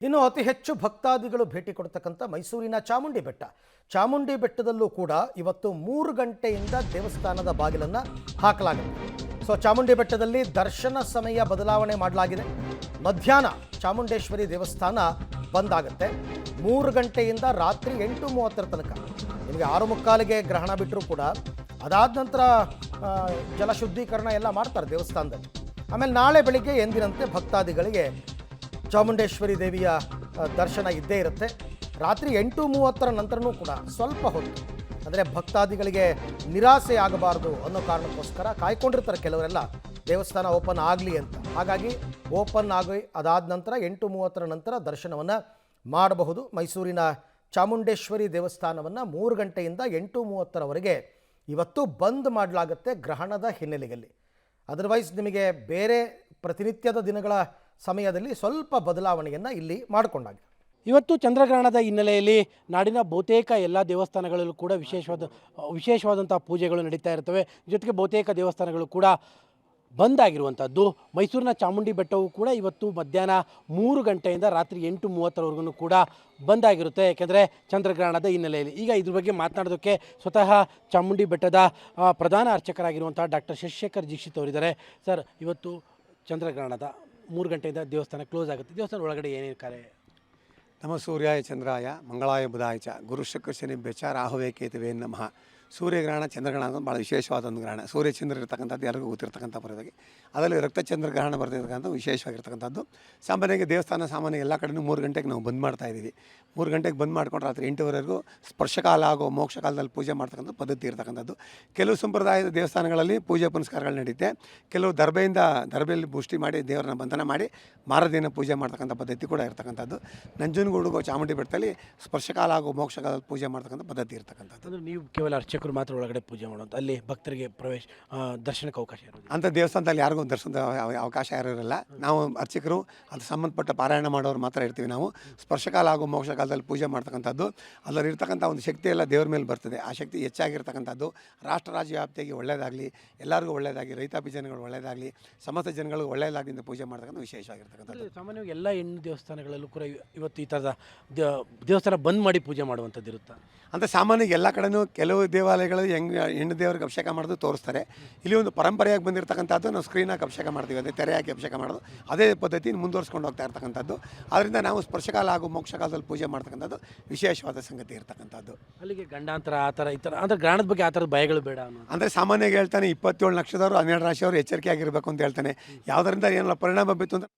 ಇನ್ನು ಅತಿ ಹೆಚ್ಚು ಭಕ್ತಾದಿಗಳು ಭೇಟಿ ಕೊಡ್ತಕ್ಕಂಥ ಮೈಸೂರಿನ ಚಾಮುಂಡಿ ಬೆಟ್ಟ. ಚಾಮುಂಡಿ ಬೆಟ್ಟದಲ್ಲೂ ಕೂಡ ಇವತ್ತು 3 ಗಂಟೆಯಿಂದ ದೇವಸ್ಥಾನದ ಬಾಗಿಲನ್ನು ಹಾಕಲಾಗಿದೆ. ಚಾಮುಂಡಿ ಬೆಟ್ಟದಲ್ಲಿ ದರ್ಶನ ಸಮಯ ಬದಲಾವಣೆ ಮಾಡಲಾಗಿದೆ. ಮಧ್ಯಾಹ್ನ ಚಾಮುಂಡೇಶ್ವರಿ ದೇವಸ್ಥಾನ ಬಂದ್ ಆಗುತ್ತೆ. 3 ಗಂಟೆಯಿಂದ ರಾತ್ರಿ 8:30 ತನಕ. ನಿಮಗೆ 6:45ಗೆ ಗ್ರಹಣ ಬಿಟ್ಟರೂ ಕೂಡ ಅದಾದ ನಂತರ ಜಲಶುದ್ಧೀಕರಣ ಎಲ್ಲ ಮಾಡ್ತಾರೆ ದೇವಸ್ಥಾನದಲ್ಲಿ. ಆಮೇಲೆ ನಾಳೆ ಬೆಳಿಗ್ಗೆ ಎಂದಿನಂತೆ ಭಕ್ತಾದಿಗಳಿಗೆ ಚಾಮುಂಡೇಶ್ವರಿ ದೇವಿಯ ದರ್ಶನ ಇದ್ದೇ ಇರುತ್ತೆ. ರಾತ್ರಿ 8:30 ನಂತರನೂ ಕೂಡ ಸ್ವಲ್ಪ ಹೊತ್ತು, ಅಂದರೆ ಭಕ್ತಾದಿಗಳಿಗೆ ನಿರಾಸೆ ಆಗಬಾರ್ದು ಅನ್ನೋ ಕಾರಣಕ್ಕೋಸ್ಕರ ಕಾಯ್ಕೊಂಡಿರ್ತಾರೆ ಕೆಲವರೆಲ್ಲ ದೇವಸ್ಥಾನ ಓಪನ್ ಆಗಲಿ ಅಂತ. ಹಾಗಾಗಿ ಓಪನ್ ಆಗಿ ಅದಾದ ನಂತರ 8:30 ನಂತರ ದರ್ಶನವನ್ನು ಮಾಡಬಹುದು. ಮೈಸೂರಿನ ಚಾಮುಂಡೇಶ್ವರಿ ದೇವಸ್ಥಾನವನ್ನು 3 ಗಂಟೆಯಿಂದ 8:30ರವರೆಗೆ ಇವತ್ತು ಬಂದ್ ಮಾಡಲಾಗುತ್ತೆ ಗ್ರಹಣದ ಹಿನ್ನೆಲೆಯಲ್ಲಿ. ಅದರ್ವೈಸ್ ನಿಮಗೆ ಬೇರೆ ಪ್ರತಿನಿತ್ಯದ ದಿನಗಳ ಸಮಯದಲ್ಲಿ ಸ್ವಲ್ಪ ಬದಲಾವಣೆಯನ್ನು ಇಲ್ಲಿ ಮಾಡಿಕೊಂಡಾಗ ಇವತ್ತು ಚಂದ್ರಗ್ರಹಣದ ಹಿನ್ನೆಲೆಯಲ್ಲಿ ನಾಡಿನ ಬಹುತೇಕ ಎಲ್ಲ ದೇವಸ್ಥಾನಗಳಲ್ಲೂ ಕೂಡ ವಿಶೇಷವಾದಂಥ ಪೂಜೆಗಳು ನಡೀತಾ ಇರ್ತವೆ. ಜೊತೆಗೆ ಬಹುತೇಕ ದೇವಸ್ಥಾನಗಳು ಕೂಡ ಬಂದ್ ಆಗಿರುವಂಥದ್ದು. ಮೈಸೂರಿನ ಚಾಮುಂಡಿ ಬೆಟ್ಟವು ಕೂಡ ಇವತ್ತು ಮಧ್ಯಾಹ್ನ 3 ಗಂಟೆಯಿಂದ ರಾತ್ರಿ 8:30ವರೆಗೂ ಕೂಡ ಬಂದ್ ಆಗಿರುತ್ತೆ, ಯಾಕೆಂದರೆ ಚಂದ್ರಗ್ರಹಣದ ಹಿನ್ನೆಲೆಯಲ್ಲಿ. ಈಗ ಇದ್ರ ಬಗ್ಗೆ ಮಾತನಾಡೋದಕ್ಕೆ ಸ್ವತಃ ಚಾಮುಂಡಿ ಬೆಟ್ಟದ ಪ್ರಧಾನ ಅರ್ಚಕರಾಗಿರುವಂಥ ಡಾಕ್ಟರ್ ಶಶಿಶೇಖರ್ ದೀಕ್ಷಿತ್ ಅವರಿದ್ದಾರೆ. ಸರ್, ಇವತ್ತು ಚಂದ್ರಗ್ರಹಣದ 3 ಗಂಟೆಯಿಂದ ದೇವಸ್ಥಾನ ಕ್ಲೋಸ್ ಆಗುತ್ತೆ. ದೇವಸ್ಥಾನ ಒಳಗಡೆ ಏನೇನು ಕಾರ್ಯ? ನಮ ಸೂರ್ಯಾಯ ಚಂದ್ರಾಯ ಮಂಗಳಾಯ ಬುಧಾಯ ಚ ಗುರು ಶುಕ್ರ ಶನಿ ಬೆಚ್ಚ ರಾಹುವೇ ಕೇತುವೇ ನಮಃ. ಸೂರ್ಯಗ್ರಹಣ ಚಂದ್ರಗ್ರಹಣ ಅಂತ ಭಾಳ ವಿಶೇಷವಾದ ಒಂದು ಗ್ರಹಣ. ಸೂರ್ಯ ಚಂದ್ರ ಇರ್ತಕ್ಕಂಥದ್ದು ಎಲ್ಲರಿಗೂ ಗೊತ್ತಿರ್ತಕ್ಕಂಥ ಬರೋದಾಗಿ, ಅದರಲ್ಲಿ ರಕ್ತಚಂದ್ರಗ್ರಹಣ ಬರ್ತಿರ್ತಕ್ಕಂಥ ವಿಶೇಷವಾಗಿರ್ತಕ್ಕಂಥದ್ದು. ಸಾಮಾನ್ಯವಾಗಿ ದೇವಸ್ಥಾನ ಎಲ್ಲ ಕಡೆಯೂ 3 ಗಂಟೆಗೆ ನಾವು ಬಂದ್ ಮಾಡ್ತಾ ಇದ್ದೀವಿ. 3 ಗಂಟೆಗೆ ಬಂದ್ ಮಾಡ್ಕೊಂಡು ರಾತ್ರಿ 8ವರೆಗೂ ಸ್ಪರ್ಶಕಾಲ ಹಾಗೂ ಮೋಕ್ಷಕಾಲದಲ್ಲಿ ಪೂಜೆ ಮಾಡ್ತಕ್ಕಂಥ ಪದ್ಧತಿ ಇರ್ತಕ್ಕಂಥದ್ದು. ಕೆಲವು ಸಂಪ್ರದಾಯದ ದೇವಸ್ಥಾನಗಳಲ್ಲಿ ಪೂಜೆ ಪುನಸ್ಕಾರಗಳು ನಡೀತೆ. ಕೆಲವು ದರ್ಬೆಯಲ್ಲಿ ಬುಷ್ಟಿ ಮಾಡಿ ದೇವರನ್ನ ಬಂಧನ ಮಾಡಿ ಮಾರದಿನ ಪೂಜೆ ಮಾಡ್ತಕ್ಕಂಥ ಪದ್ಧತಿ ಕೂಡ ಇರ್ತಕ್ಕಂಥದ್ದು. ನಂಜನಗೂಡು ಚಾಮುಂಡಿ ಬೆಟ್ಟದಲ್ಲಿ ಸ್ಪರ್ಶಕಾಲ ಹಾಗೂ ಮೋಕ್ಷಕಾಲದಲ್ಲಿ ಪೂಜೆ ಮಾಡ್ತಕ್ಕಂಥ ಪದ್ಧತಿ ಇರ್ತಕ್ಕಂಥದ್ದು. ಅಂದರೆ ನೀವು ಕೇವಲ ಅರ್ಚಕರು ಮಾತ್ರ ಒಳಗಡೆ ಪೂಜೆ ಮಾಡೋದು, ಅಲ್ಲಿ ಭಕ್ತರಿಗೆ ದರ್ಶನಕ್ಕೆ ಅವಕಾಶ ಇರೋದು ಅಂಥ ದೇವಸ್ಥಾನದಲ್ಲಿ ಯಾರಿಗೂ ದರ್ಶನದ ಅವಕಾಶ ಯಾರೂ ಇರಲ್ಲ. ನಾವು ಅರ್ಚಕರು ಅದು ಸಂಬಂಧಪಟ್ಟ ಪಾರಾಯಣ ಮಾಡೋರು ಮಾತ್ರ ಇರ್ತೀವಿ. ನಾವು ಸ್ಪರ್ಶಕಾಲ ಹಾಗೂ ಮೋಕ್ಷಕಾಲದಲ್ಲಿ ಪೂಜೆ ಮಾಡ್ತಕ್ಕಂಥದ್ದು, ಅದರಲ್ಲಿ ಇರ್ತಕ್ಕಂಥ ಒಂದು ಶಕ್ತಿ ಎಲ್ಲ ದೇವ್ರ ಮೇಲೆ ಬರ್ತದೆ. ಆ ಶಕ್ತಿ ಹೆಚ್ಚಾಗಿರ್ತಕ್ಕಂಥದ್ದು ರಾಷ್ಟ್ರ ರಾಜ್ಯ ವ್ಯಾಪ್ತಿಯಾಗಿ ಒಳ್ಳೆಯದಾಗಲಿ, ಎಲ್ಲರಿಗೂ ಒಳ್ಳೆಯದಾಗಿ, ರೈತಾಪಿ ಜನಗಳು ಒಳ್ಳೆಯದಾಗಲಿ, ಸಮಸ್ತ ಜನಗಳಿಗೆ ಒಳ್ಳೆಯದಾಗಲಿ ಅಂತ ಪೂಜೆ ಮಾಡ್ತಕ್ಕಂಥ ವಿಶೇಷವಾಗಿರ್ತಕ್ಕಂಥದ್ದು. ಸಾಮಾನ್ಯವಾಗಿ ಎಲ್ಲ ಹೆಣ್ಣು ದೇವಸ್ಥಾನಗಳಲ್ಲೂ ಕೂಡ ಇವತ್ತು ಈ ಥರದ ದೇವಸ್ಥಾನ ಬಂದ್ ಮಾಡಿ ಪೂಜೆ ಮಾಡುವಂಥದ್ದು ಇರುತ್ತೆ. ಅಂತ ಸಾಮಾನ್ಯವಾಗಿ ಎಲ್ಲ ಕಡೆಯೂ ಕೆಲವು ದೇವಾಲಯಗಳು ಹೆಣ್ಣು ದೇವರಿಗೆ ಅಭಿಷೇಕ ಮಾಡೋದು ತೋರಿಸ್ತಾರೆ. ಇಲ್ಲಿ ಒಂದು ಪರಂಪರೆಯಾಗಿ ಬಂದಿರತಕ್ಕಂಥದ್ದು ನಾವು ಸ್ಕ್ರೀನಾಗಿ ಅಭಿಷೇಕ ಮಾಡ್ತೀವಿ, ಅದೇ ತೆರೆ ಹಾಕಿ ಅಭಿಷೇಕ ಮಾಡೋದು, ಅದೇ ಪದ್ಧತಿ ಮುಂದುವರ್ಸ್ಕೊಂಡು ಹೋಗ್ತಾ ಇರ್ತಕ್ಕಂಥದ್ದು. ಅದರಿಂದ ನಾವು ಸ್ಪರ್ಶಕಾಲ ಹಾಗೂ ಮೋಕ್ಷಕಾಲದಲ್ಲಿ ಪೂಜೆ ಮಾಡ್ತಕ್ಕಂಥದ್ದು ವಿಶೇಷವಾದ ಸಂಗತಿ ಇರ್ತಕ್ಕಂಥದ್ದು. ಅಲ್ಲಿಗೆ ಗಂಡಾಂತರ ಆ ಥರ ಈ ಥರ ಅಂದರೆ ಗ್ರಹಣದ ಬಗ್ಗೆ ಆ ಥರದ ಭಯಗಳು ಬೇಡ ಅಂದರೆ ಸಾಮಾನ್ಯವಾಗಿ ಹೇಳ್ತಾನೆ 27 ನಕ್ಷತ್ರದವರು 12 ರಾಶಿಯವರು ಎಚ್ಚರಿಕೆ ಆಗಿರಬೇಕು ಅಂತ ಹೇಳ್ತಾನೆ. ಯಾವುದರಿಂದ ಏನೆಲ್ಲ ಪರಿಣಾಮ ಬೀತ್ತು ಅಂತ